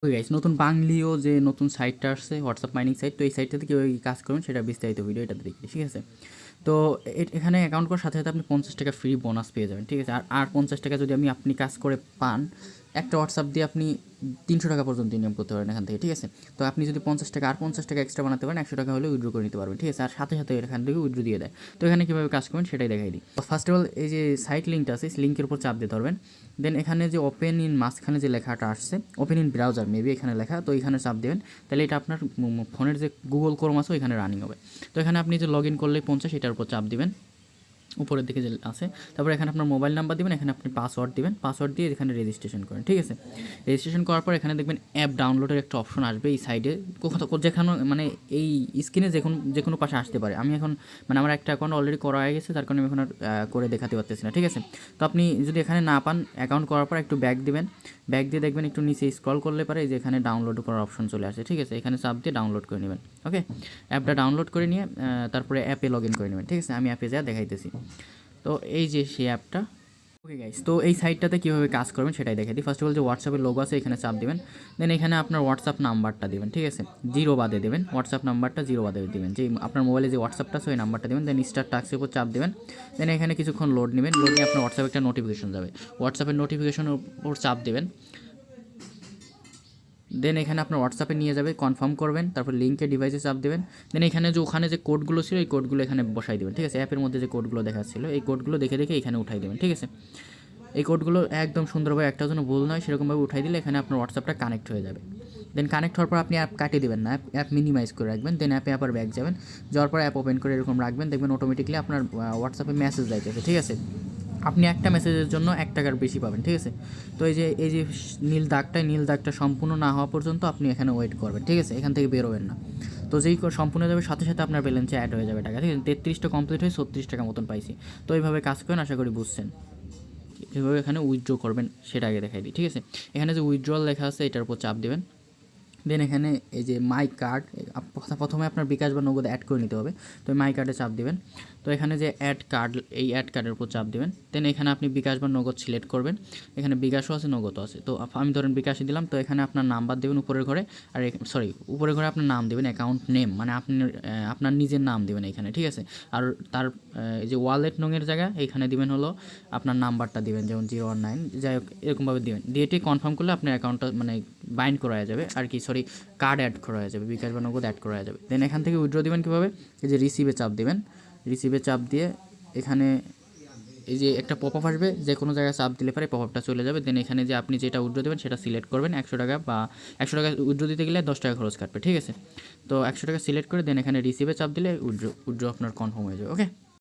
ওই গাইস নতুন বাংলিও যে নতুন সাইটটা আসছে হোয়াটসঅ্যাপ মাইনিং সাইট, তো এই সাইটটাতে কীভাবে কাজ করবেন সেটা বিস্তারিত ভিডিও এটাতে দেখি, ঠিক আছে। তো এখানে অ্যাকাউন্ট করার সাথে সাথে আপনি 50 টাকা ফ্রি বোনাস পেয়ে যাবেন, ঠিক আছে। আর 50 টাকা যদি আপনি কাজ করে পান, একটা হোয়াটসঅ্যাপ দিয়ে আপনি 300 টাকা পর্যন্ত ইনকাম করতে পারেন এখান থেকে, ঠিক আছে। তো আপনি যদি 50 টাকা আর 50 টাকা এক্সট্রা বানাতে পারেন, 100 টাকা হলে উইথড্র করে নিতে পারবেন, ঠিক আছে। আর সাথে সাথে এখান থেকে উইথড্র দিয়ে দেয়। তো এখানে কীভাবে কাজ করবেন সেটাই দেখাই দিই। তো ফার্স্ট অফ অল এই যে সাইট লিঙ্কটা আছে, লিঙ্কের উপর চাপ দিতে পারবেন। দেন এখানে যে ওপেন ইন মাঝখানে যে লেখাটা আসছে, ওপেন ইন ব্রাউজার মেবি এখানে লেখা, তো এখানে চাপ দেবেন। তাহলে এটা আপনার ফোনের যে গুগল ক্রোম আছে ওইখানে রানিং হবে। তো এখানে আপনি যে লগ ইন করলেই 50, এটার উপর চাপ দিবেন, উপরের দিকে যে আছে। তারপর এখানে আপনার মোবাইল নাম্বার দিবেন, এখানে আপনি পাসওয়ার্ড দিবেন, পাসওয়ার্ড দিয়ে এখানে রেজিস্ট্রেশন করেন, ঠিক আছে। রেজিস্ট্রেশন করার পর এখানে দেখবেন অ্যাপ ডাউনলোডের একটা অপশন আসবে এই সাইডে, কোথাও যেখানে মানে এই স্ক্রিনে যে কোনো পাশে আসতে পারে। আমি এখন মানে আমার একটা অ্যাকাউন্ট অলরেডি করা হয়ে গেছে, তার কারণে আমি এখন আর করে দেখাতে পারতেছি না, ঠিক আছে। তো আপনি যদি এখানে না পান, অ্যাকাউন্ট করার পর একটু ব্যাক দিবেন, ব্যাক দিয়ে দেখবেন একটু নিচে স্ক্রল করলে পারে যে এখানে ডাউনলোড করার অপশন চলে আসে, ঠিক আছে। এখানে চাপ দিয়ে ডাউনলোড করে নেবেন, ওকে। অ্যাপটা ডাউনলোড করে নিয়ে তারপরে অ্যাপে লগ ইন করে নেবেন, ঠিক আছে। আমি অ্যাপে যা দেখাইতেছি। তো এই যে সেই অ্যাপটা, ওকে গাইস। তো এই সাইটটাতে কীভাবে কাজ করবেন সেটাই দেখে দিই। ফার্স্ট অফ অল যে হোয়াটসঅ্যাপের লোগো আছে এখানে চাপ দেবেন। দেন এখানে আপনার হোয়াটসঅ্যাপ নাম্বারটা দেবেন, ঠিক আছে। 0 বাদে দেবেন, হোয়াটসঅ্যাপ নাম্বারটা 0 বাদে দেবেন, যে আপনার মোবাইলে যে হোয়াটসঅ্যাপটা আছে ওই নাম্বারটা দেবেন। দেন স্টার টাক্সের উপর চাপ দেবেন। দেন এখানে কিছুক্ষণ লোড নেবেন, লোড নিয়ে আপনার হোয়াটসঅ্যাপে একটা নোটিফিকেশন যাবে, হোয়াটসঅ্যাপের নোটিফিকেশনের উপর চাপ দেবেন। দেন এখানে আপনার হোয়াটসঅ্যাপে নিয়ে যাবে, কনফার্ম করবেন, তারপর লিঙ্কে ডিভাইসে চাপ দেবেন। দেন এখানে যে ওখানে যে কোডগুলো ছিল এই কোডগুলো এখানে বসাই দেবেন, ঠিক আছে। অ্যাপের মধ্যে যে কোডগুলো দেখাচ্ছিল এই কোডগুলো দেখে দেখে এখানে উঠাই দেবেন, ঠিক আছে। এই কোডগুলো একদম সুন্দরভাবে একটা জন্য ভুল নয় সেরকমভাবে উঠাই দিলে এখানে আপনার হোয়াটসঅ্যাপটা কানেক্ট হয়ে যাবে। দেন কানেক্ট হওয়ার পর আপনি অ্যাপ কাটিয়ে দেবেন না, অ্যাপ মিনিমাইজ করে রাখবেন। দেন অ্যাপে আবার ব্যাক যাবেন, যাওয়ার পর অ্যাপ ওপেন করে এরকম রাখবেন, দেখবেন অটোমেটিকলি আপনার হোয়াটসঅ্যাপে মেসেজ যাইতেছে, ঠিক আছে। আপনি একটা মেসেজের জন্য 1 টাকার বেশি পাবেন, ঠিক আছে। তো এই যে নীল দাগটা সম্পূর্ণ না হওয়া পর্যন্ত আপনি এখানে ওয়েট করবেন, ঠিক আছে। এখান থেকে বেরোবেন না। তো যেই সম্পূর্ণ যাবে সাথে সাথে আপনার ব্যালেন্সে অ্যাড হয়ে যাবে টাকা, ঠিক আছে। 33টা কমপ্লিট হয়ে 36 টাকা মতন পাইছি। তো এইভাবে কাজ করেন, আশা করি বুঝছেন। এভাবে এখানে উইথড্র করবেন সেটা আগে দেখাই দিই, ঠিক আছে। এখানে যে উইথড্রল লেখা আছে এটার উপর চাপ দেবেন। দেন এখানে এই যে মাই কার্ড, প্রথমে আপনার বিকাশ বা নগদ অ্যাড করে নিতে হবে, তো মাই কার্ডে চাপ দেবেন। তো এখানে যে অ্যাড কার্ড, এই অ্যাড কার্ডের উপর চাপ দেবেন। দেন এখানে আপনি বিকাশ বা নগদ সিলেক্ট করবেন, এখানে বিকাশও আছে নগদও আছে। তো আমি ধরেন বিকাশে দিলাম, তো এখানে আপনার নাম্বার দেবেন উপরের ঘরে, আর উপরের ঘরে আপনার নাম দেবেন, অ্যাকাউন্ট নেম মানে আপনি আপনার নিজের নাম দেবেন এখানে, ঠিক আছে। আর তার এই যে ওয়ালেট নংয়ের জায়গা এখানে দিবেন হলো আপনার নাম্বারটা দিবেন, যেমন 019 যাই হোক এরকমভাবে দিবেন। দিয়ে কনফার্ম করলে আপনার অ্যাকাউন্টটা মানে বাইন্ড করা যাবে আর কি, কার্ড অ্যাড করা যাবে, বিকাশ বা নগদ অ্যাড করা যাবে। দেন এখান থেকে উইথড্র দেবেন কীভাবে, এই যে রিসিভে চাপ দেবেন, রিসিভে চাপ দিয়ে এখানে এই যে একটা পপ আপ আসবে, যে কোনো জায়গায় চাপ দিলে পরে পপ আপটা চলে যাবে। দেন এখানে যে আপনি যেটা উইথড্র দেবেন সেটা সিলেক্ট করবেন, 100 টাকা বা 100 টাকা উইথড্র দিতে গেলে 10 টাকা খরচ কাটবে, ঠিক আছে। তো 100 টাকা সিলেক্ট করে দেন এখানে রিসিভে চাপ দিলে উইথড্র আপনার কনফার্ম হয়ে যাবে, ওকে।